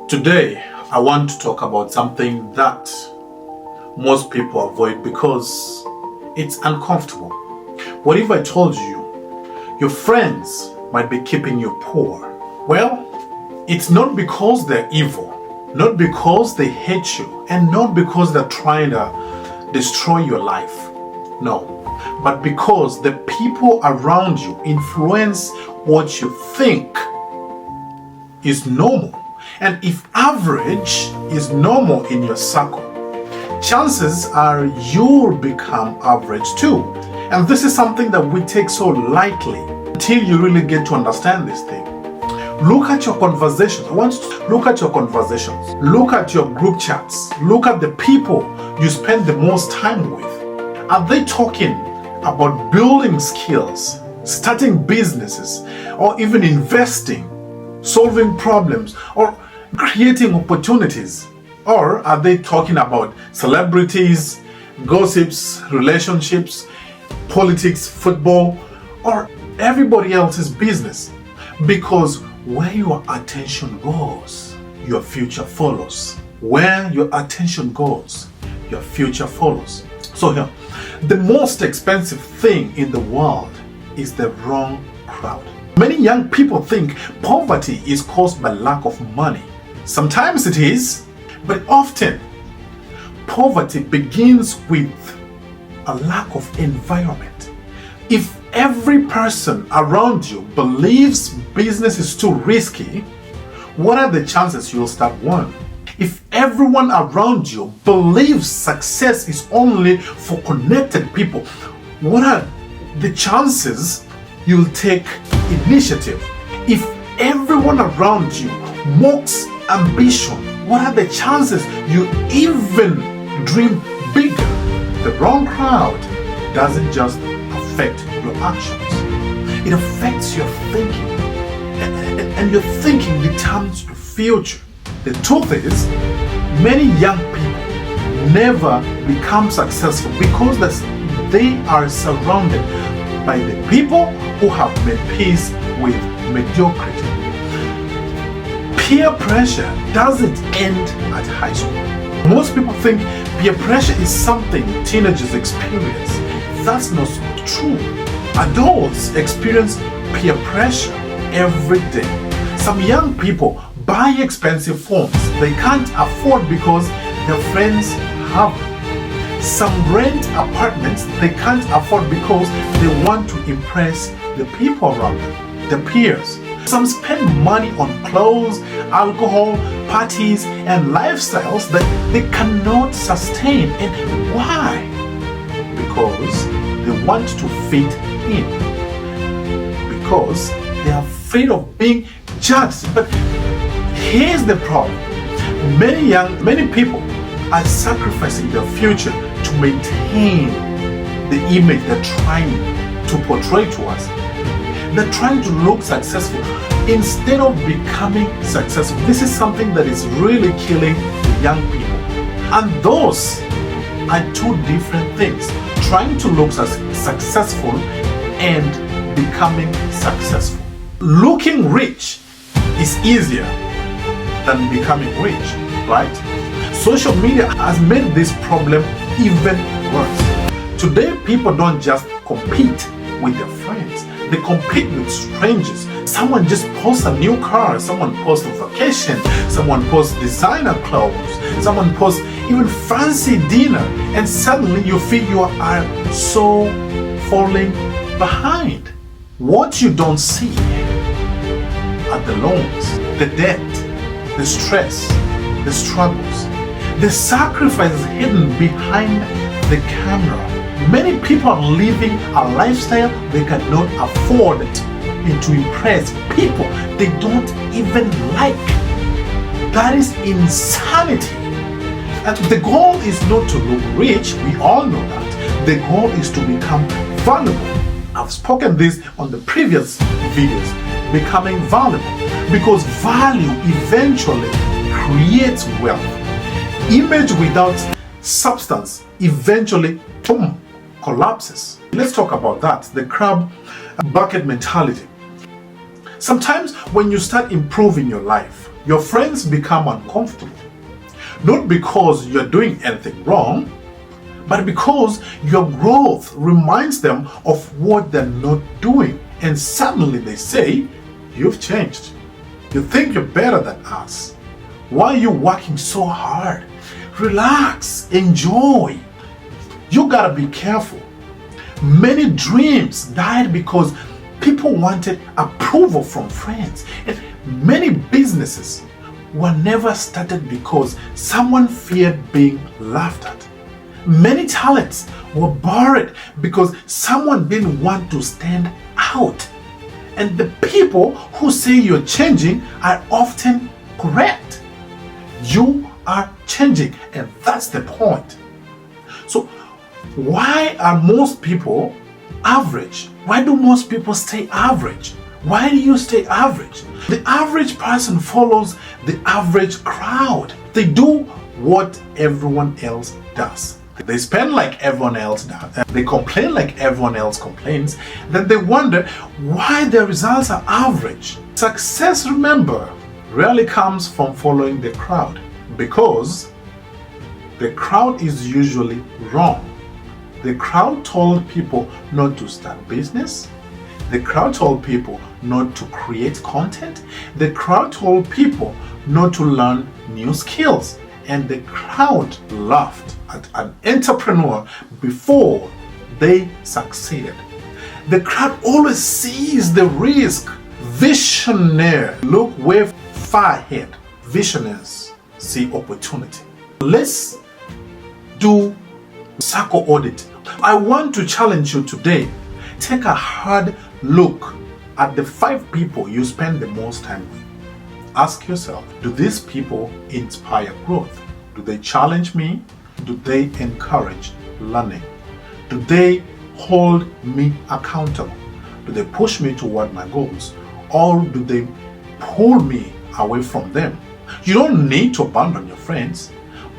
Today, I want to talk about something that most people avoid because it's uncomfortable. What if I told you your friends might be keeping you poor? Well, it's not because they're evil, not because they hate you, and not because they're trying to destroy your life. No, but because the people around you influence what you think is normal. And if average is normal in your circle, chances are you'll become average too. And this is something that we take so lightly until you really get to understand this thing. Look at your conversations. I want you to look at your conversations. Look at your group chats. Look at the people you spend the most time with. Are they talking about building skills, starting businesses, or even investing, solving problems, or creating opportunities? Or are they talking about celebrities, gossips, relationships, politics, football, or everybody else's business? Because where your attention goes, your future follows. Where your attention goes, your future follows. So here, the most expensive thing in the world is the wrong crowd. Many young people think poverty is caused by lack of money. Sometimes it is, but often poverty begins with a lack of environment. If every person around you believes business is too risky, what are the chances you'll start one? If everyone around you believes success is only for connected people, what are the chances you'll take initiative? If everyone around you mocks ambition, what are the chances you even dream bigger? The wrong crowd doesn't just affect your actions, it affects your thinking, and your thinking determines your future. The truth is, many young people never become successful because they are surrounded by the people who have made peace with mediocrity. Peer pressure doesn't end at high school. Most people think peer pressure is something teenagers experience. That's not true. Adults experience peer pressure every day. Some young people buy expensive phones they can't afford because their friends have them. Some rent apartments they can't afford because they want to impress the people around them, their peers. Some spend money on clothes, alcohol, parties, and lifestyles that they cannot sustain. And why? Because they want to fit in. Because they are afraid of being judged. But here's the problem. Many people are sacrificing their future to maintain the image they're trying to portray to us. They're trying to look successful instead of becoming successful. This is something that is really killing the young people. And those are two different things. Trying to look successful and becoming successful. Looking rich is easier than becoming rich, right? Social media has made this problem even worse. Today, people don't just compete with their friends, they compete with strangers. Someone just posts a new car, someone posts a vacation, someone posts designer clothes, someone posts even fancy dinner, and suddenly you feel you are so falling behind. What you don't see are the loans, the debt, the stress, the struggles, the sacrifices hidden behind the camera. Many people are living a lifestyle they cannot afford and to impress people they don't even like. That is insanity. And the goal is not to look rich, we all know that. The goal is to become valuable. I've spoken this on the previous videos, becoming valuable. Because value eventually creates wealth. Image without substance eventually collapses. Let's talk about that, the crab bucket mentality. Sometimes when you start improving your life, your friends become uncomfortable. Not because you're doing anything wrong, but because your growth reminds them of what they're not doing. And suddenly they say, you've changed. You think you're better than us. Why are you working so hard? Relax, enjoy. You gotta be careful. Many dreams died because people wanted approval from friends. And many businesses were never started because someone feared being laughed at. Many talents were buried because someone didn't want to stand out. And the people who say you're changing are often correct. You are changing, and that's the point. So why are most people average? Why do most people stay average? Why do you stay average? The average person follows the average crowd. They do what everyone else does. They spend like everyone else does. They complain like everyone else complains. Then they wonder why their results are average. Success, remember, rarely comes from following the crowd, because the crowd is usually wrong. The crowd told people not to start business. The crowd told people not to create content. The crowd told people not to learn new skills. And the crowd laughed at an entrepreneur before they succeeded. The crowd always sees the risk. Visionary look way far ahead. Visionaries see opportunity. Let's do circle audit. I want to challenge you today. Take a hard look at the 5 people you spend the most time with. Ask yourself, do these people inspire growth? Do they challenge me? Do they encourage learning? Do they hold me accountable? Do they push me toward my goals? Or do they pull me away from them? You don't need to abandon your friends,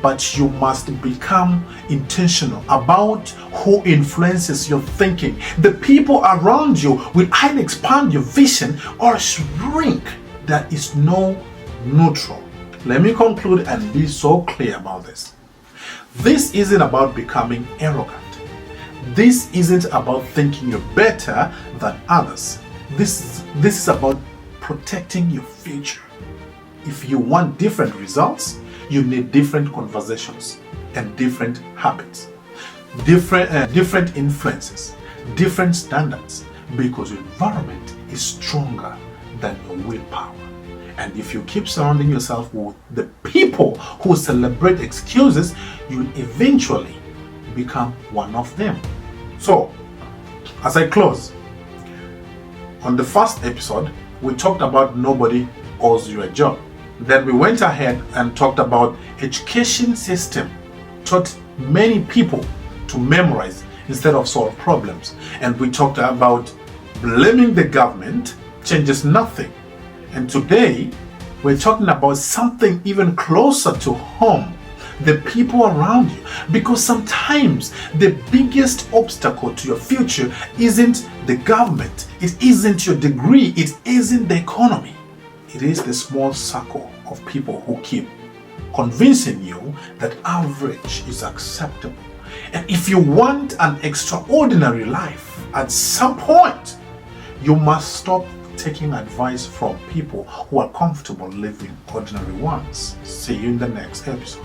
but you must become intentional about who influences your thinking. The people around you will either expand your vision or shrink. There is no neutral. Let me conclude and be so clear about this. This isn't about becoming arrogant. This isn't about thinking you're better than others. This is about protecting your future. If you want different results, you need different conversations and different habits, different influences, different standards, because your environment is stronger than your willpower. And if you keep surrounding yourself with the people who celebrate excuses, you'll eventually become one of them. So, as I close, on the first episode, we talked about nobody owes you a job. Then we went ahead and talked about education system taught many people to memorize instead of solve problems. And we talked about blaming the government changes nothing. And today, we're talking about something even closer to home, the people around you. Because sometimes the biggest obstacle to your future isn't the government, it isn't your degree, it isn't the economy. It is the small circle of people who keep convincing you that average is acceptable. And if you want an extraordinary life, at some point, you must stop taking advice from people who are comfortable living ordinary ones. See you in the next episode.